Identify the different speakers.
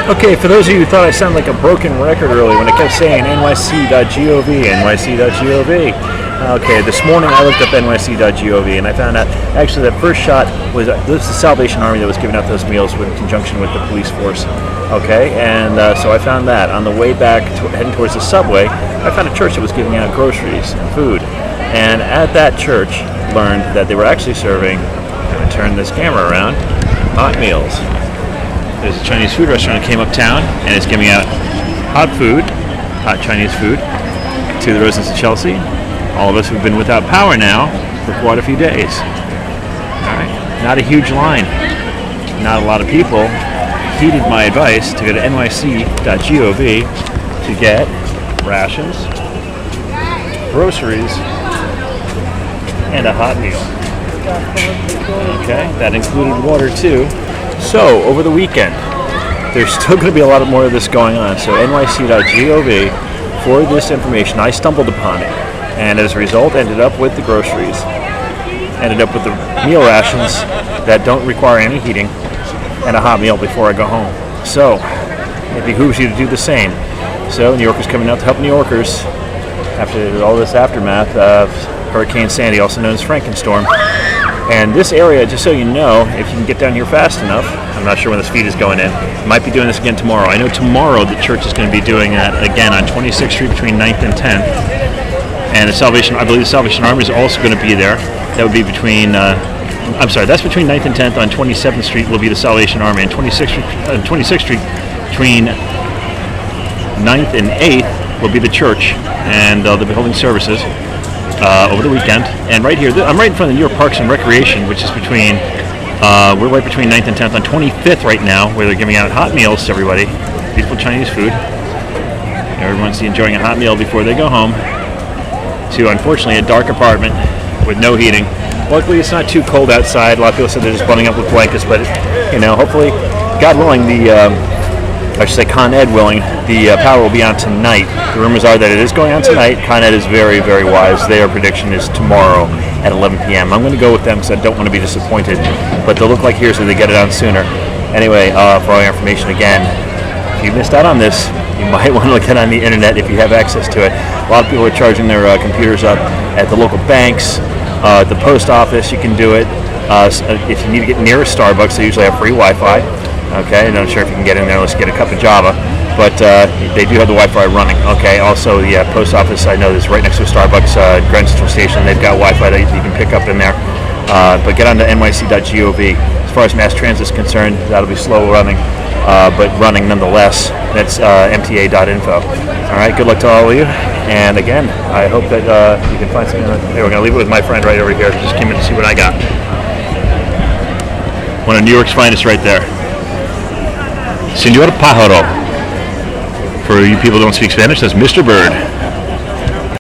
Speaker 1: Okay, for those of you who thought I sounded like a broken record earlier when I kept saying NYC.gov, NYC.gov. Okay, this morning I looked up NYC.gov and I found out actually that first shot was this is the Salvation Army that was giving out those meals in conjunction with the police force. Okay, and so I found that. On the way back, heading towards the subway, I found a church that was giving out groceries and food. And at that church, learned that they were actually serving, I'm going to turn this camera around, hot meals. There's a Chinese food restaurant that came uptown and it's giving out hot food, hot Chinese food, to the residents of Chelsea. All of us who've been without power now for quite a few days. All right, not a huge line, not a lot of people heeded my advice to go to nyc.gov to get rations, groceries, and a hot meal. Okay, that included water too. So, over the weekend, there's still going to be a lot more of this going on. So, nyc.gov, for this information, I stumbled upon it. And as a result, ended up with the groceries. Ended up with the meal rations that don't require any heating and a hot meal before I go home. So, it behooves you to do the same. So, New Yorkers coming out to help New Yorkers after all this aftermath of Hurricane Sandy, also known as Frankenstorm. And this area, just so you know, if you can get down here fast enough, I'm not sure when this feed is going in, might be doing this again tomorrow. I know tomorrow the church is going to be doing that again on 26th Street between 9th and 10th. And I believe the Salvation Army is also going to be there. That would be between, that's between 9th and 10th. On 27th Street will be the Salvation Army. And 26th Street between 9th and 8th will be the church. And they'll be holding services over the weekend. And right here, I'm right in front of the New York Parks and Recreation, which is between, we're right between 9th and 10th on 25th right now, where they're giving out hot meals to everybody. Beautiful Chinese food. Everyone's enjoying a hot meal before they go home to, unfortunately, a dark apartment with no heating. Luckily, it's not too cold outside. A lot of people said they're just bundling up with blankets, but, hopefully, God willing, Con Ed willing, the power will be on tonight. The rumors are that it is going on tonight. Con Ed is very, very wise. Their prediction is tomorrow at 11 p.m. I'm going to go with them because I don't want to be disappointed, but they'll look like here so they get it on sooner. Anyway, for all your information again, if you missed out on this, you might want to look at it on the internet if you have access to it. A lot of people are charging their computers up at the local banks, the post office. You can do it. If you need to get near a Starbucks, they usually have free Wi-Fi. Okay, I'm not sure if you can get in there. Let's get a cup of Java, but they do have the Wi-Fi running. Okay, also the post office I know is right next to a Starbucks, Grand Central Station. They've got Wi-Fi that you can pick up in there. But get on to nyc.gov. As far as mass transit is concerned, that'll be slow running. But running nonetheless. That's mta.info. All right, good luck to all of you. And again, I hope that you can find something. Hey, we're going to leave it with my friend right over here. Just came in to see what I got. One of New York's finest right there. Senor Pájaro. For you people who don't speak Spanish, that's Mr. Bird.